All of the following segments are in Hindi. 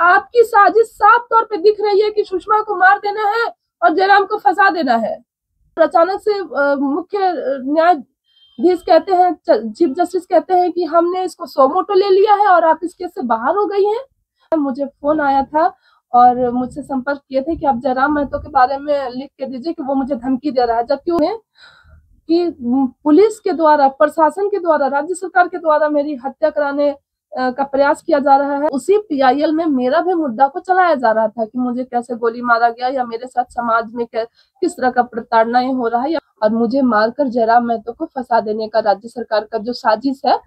आपकी साजिश साफ तौर पे दिख रही है कि सुषमा को मार देना है और जयराम को फंसा देना है। अचानक से मुख्य न्यायाधीश कहते हैं, चीफ जस्टिस कहते हैं कि हमने इसको सोमोटो ले लिया है और आप इस केस से बाहर हो गई हैं। मुझे फोन आया था और मुझसे संपर्क किए थे कि आप जयराम महतो के बारे में लिख के दीजिए कि वो मुझे धमकी दे रहा है, जबकि उन्हें कि पुलिस के द्वारा, प्रशासन के द्वारा, राज्य सरकार के द्वारा मेरी हत्या कराने का प्रयास किया जा रहा है। उसी पीआईएल में मेरा भी मुद्दा को चलाया जा रहा था कि मुझे कैसे गोली मारा गया या मेरे साथ समाज में किस तरह का प्रताड़ना हो रहा है, और मुझे मारकर जयराम महतो को फंसा देने का राज्य सरकार का जो साजिश है।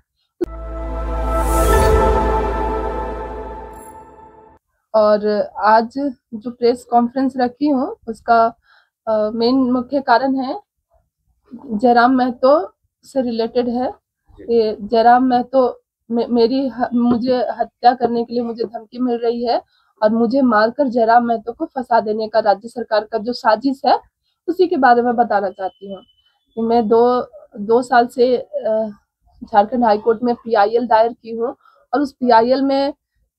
और आज जो प्रेस कॉन्फ्रेंस रखी हूँ उसका मेन मुख्य कारण है जयराम महतो से रिलेटेड है। जयराम महतो मुझे हत्या करने के लिए मुझे धमकी मिल रही है और मुझे मारकर जयराम महतो को फंसा देने का राज्य सरकार का जो साजिश है उसी के बारे में बताना चाहती हूँ कि मैं दो साल से झारखंड हाईकोर्ट में पीआईएल दायर की हूँ और उस पीआईएल में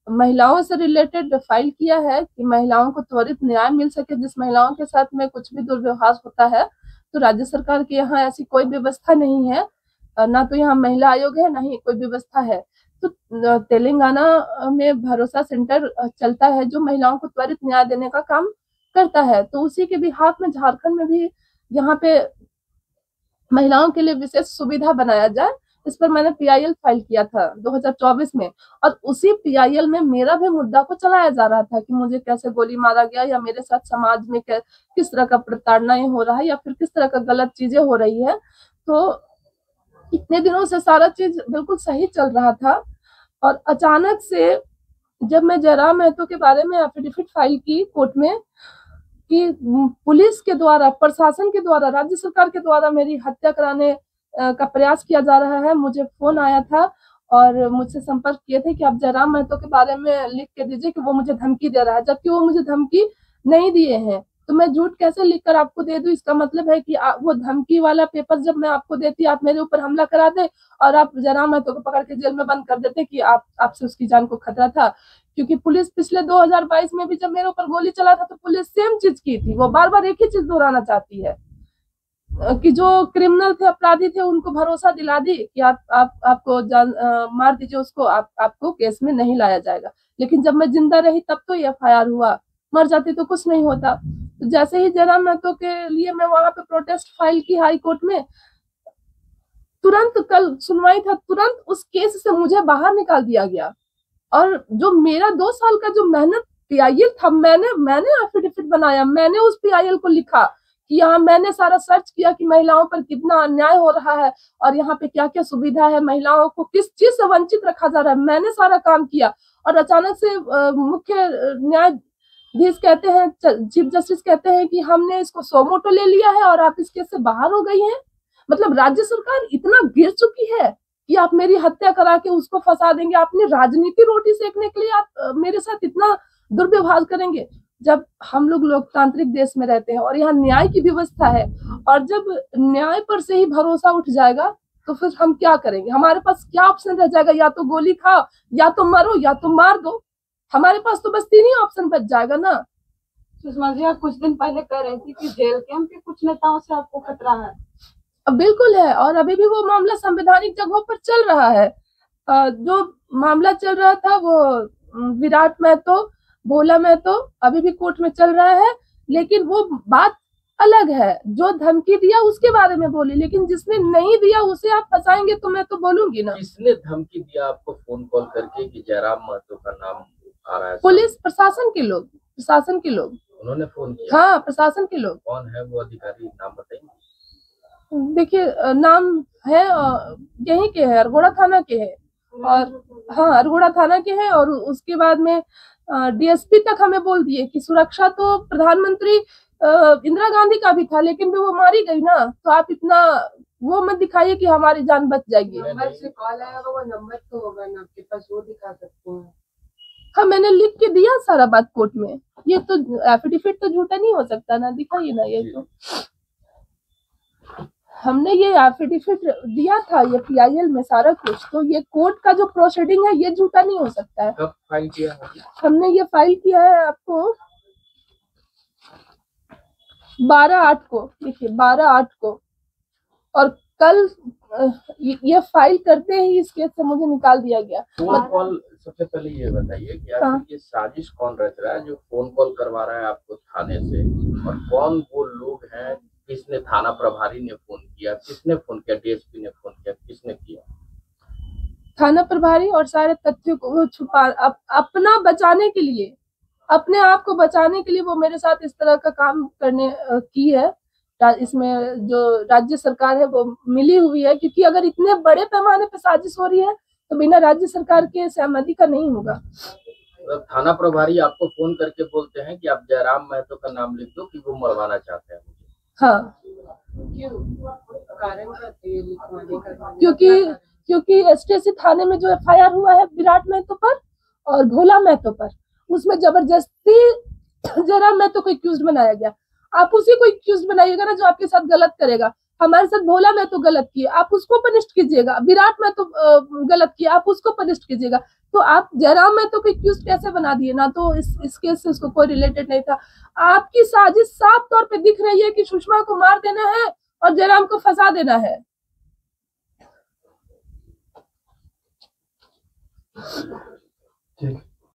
महिलाओं से रिलेटेड फाइल किया है कि महिलाओं को त्वरित न्याय मिल सके। जिस महिलाओं के साथ में कुछ भी दुर्व्यवहार होता है तो राज्य सरकार के यहाँ ऐसी कोई व्यवस्था नहीं है, ना तो यहाँ महिला आयोग है, ना ही कोई व्यवस्था है। तो तेलंगाना में भरोसा सेंटर चलता है जो महिलाओं को त्वरित न्याय देने का काम करता है। तो उसी के बिहाफ में झारखंड में भी यहाँ पे महिलाओं के लिए विशेष सुविधा बनाया जाए, इस पर मैंने पीआईएल फाइल किया था 2024 में। और उसी पीआईएल में मेरा भी मुद्दा को चलाया जा रहा था कि मुझे कैसे गोली मारा गया या मेरे साथ समाज में किस तरह का प्रताड़ना हो रहा है या फिर किस तरह का गलत चीजें हो रही है। तो इतने दिनों से सारा चीज बिल्कुल सही चल रहा था और अचानक से जब मैं जयराम महतो के बारे में एफिडेविट फाइल की कोर्ट में कि पुलिस के द्वारा, प्रशासन के द्वारा, राज्य सरकार के द्वारा मेरी हत्या कराने का प्रयास किया जा रहा है, मुझे फोन आया था और मुझसे संपर्क किए थे कि आप जयराम महतो के बारे में लिख के दीजिए कि वो मुझे धमकी दे रहा है, जबकि वो मुझे धमकी नहीं दिए हैं। तो मैं झूठ कैसे लिखकर आपको दे दूं? इसका मतलब है कि वो धमकी वाला पेपर जब मैं आपको देती, आप मेरे ऊपर हमला करा दे और आप जयराम महतो को पकड़ के जेल में बंद कर देते कि आपसे उसकी जान को खतरा था। क्योंकि पुलिस पिछले 2022 में भी जब मेरे ऊपर गोली चला था तो पुलिस सेम चीज की थी। वो बार बार एक ही चीज दोहराना चाहती है कि जो क्रिमिनल थे, अपराधी थे, उनको भरोसा दिला दी कि आपको मार दीजिए उसको, आपको केस में नहीं लाया जाएगा। लेकिन जब मैं जिंदा रही तब तो एफआईआर हुआ, मर जाती तो कुछ नहीं होता। तो जैसे ही जयराम महतो के लिए मैं वहां पे प्रोटेस्ट फाइल की हाई कोर्ट में, तुरंत कल सुनवाई था, तुरंत उस केस से मुझे बाहर निकाल दिया गया। और जो मेरा 2 साल का जो मेहनत पीआईएल था, मैंने एफिडेविट बनाया, मैंने उस पीआईएल को लिखा कि यहाँ मैंने सारा सर्च किया कि महिलाओं पर कितना अन्याय हो रहा है और यहाँ पे क्या क्या सुविधा है, महिलाओं को किस चीज से वंचित रखा जा रहा है, मैंने सारा काम किया। और अचानक से मुख्य न्यायाधीश कहते हैं, चीफ जस्टिस कहते हैं कि हमने इसको सोमोटो ले लिया है और आप इस केस से बाहर हो गई हैं। मतलब राज्य सरकार इतना गिर चुकी है कि आप मेरी हत्या करा के उसको फंसा देंगे, अपनी राजनीति रोटी सेकने के लिए आप मेरे साथ इतना दुर्व्यवहार करेंगे। जब हम लोग लोकतांत्रिक देश में रहते हैं और यहाँ न्याय की व्यवस्था है, और जब न्याय पर से ही भरोसा उठ जाएगा तो फिर हम क्या करेंगे? हमारे पास क्या ऑप्शन रह जाएगा? या तो गोली खाओ, या तो मरो, या तो मार दो। हमारे पास तो बस 3 ही ऑप्शन बच जाएगा ना। सुषमा जी, आप कुछ दिन पहले कह रही थी कि जेल कैंप के कुछ नेताओं से आपको खतरा है। बिल्कुल है, और अभी भी वो मामला संवैधानिक जगहों पर चल रहा है। जो मामला चल रहा था वो विराट महतो, भोला महतो, अभी भी कोर्ट में चल रहा है। लेकिन वो बात अलग है, जो धमकी दिया उसके बारे में बोली, लेकिन जिसने नहीं दिया उसे आप फंसाएंगे तो मैं तो बोलूंगी ना। किसने धमकी दिया आपको फोन कॉल करके कि जयराम महतो का नाम आ रहा है? पुलिस प्रशासन के लोग, प्रशासन के लोग उन्होंने फोन किया? हाँ, प्रशासन के लोग। कौन है वो अधिकारी, नाम बताएंगे? देखिए, नाम है, यहीं के है, अरगोड़ा थाना के है। और हाँ, अरगोड़ा थाना के हैं। और उसके बाद में डीएसपी तक हमें बोल दिए कि सुरक्षा तो प्रधानमंत्री इंदिरा गांधी का भी था, लेकिन भी वो मारी गई ना, तो आप इतना वो मत दिखाइए कि हमारी जान बच जाएगी। नंबर से कॉल आया होगा, वो नंबर तो होगा ना आपके पास, वो दिखा सकते हैं। हाँ, मैंने लिख के दिया सारा बात कोर्ट में। ये तो एफिडेविट तो झूठा नहीं हो सकता ना, दिखाइए ना ये तो। हमने ये एफिडेविट दिया था ये PIL में सारा कुछ, तो ये कोर्ट का जो प्रोसीडिंग है ये झूठा नहीं हो सकता है। कब फाइल किया है? हमने ये फाइल किया है आपको 12/8 को, देखिए 12/8 को, और कल ये फाइल करते ही इस केस से मुझे निकाल दिया गया। फोन कॉल, सबसे पहले ये बताइए कि आखिर ये साजिश कौन रच रहा है जो फोन कॉल करवा रहा है आपको थाने से, और कौन वो लोग हैं, किसने, थाना प्रभारी ने फोन किया, किसने फोन किया, DSP ने फोन किया, किसने किया? थाना प्रभारी और सारे तथ्यों को वो छुपा अपना बचाने के लिए, अपने आप को बचाने के लिए वो मेरे साथ इस तरह का काम करने की है। इसमें जो राज्य सरकार है वो मिली हुई है, क्योंकि अगर इतने बड़े पैमाने पर साजिश हो रही है तो बिना राज्य सरकार के सहमति का नहीं होगा। मतलब थाना प्रभारी आपको फोन करके बोलते हैं कि आप जयराम महतो का नाम लिख दो कि वो मरवाना चाहते हैं मुझे? हाँ, कारण क्योंकि STC थाने में जो FIR हुआ है विराट महतो पर और भोला महतो पर, उसमें जबरदस्ती जयराम महतो को एक्यूज बनाया गया। आप उसी को एक्यूज बनाइएगा ना जो आपके साथ गलत करेगा। हमारे साथ भोला महतो गलत किए, आप उसको पनिश कीजिएगा। विराट महतो गलत किया, आप उसको पनिश कीजिएगा। तो आप जयराम महतो को एक्यूज कैसे बना दिए? ना तो इस केस से उसको कोई रिलेटेड नहीं था। आपकी साजिश साफ तौर पे दिख रही है कि सुषमा को मार देना है और जयराम को फंसा देना है। ठीक।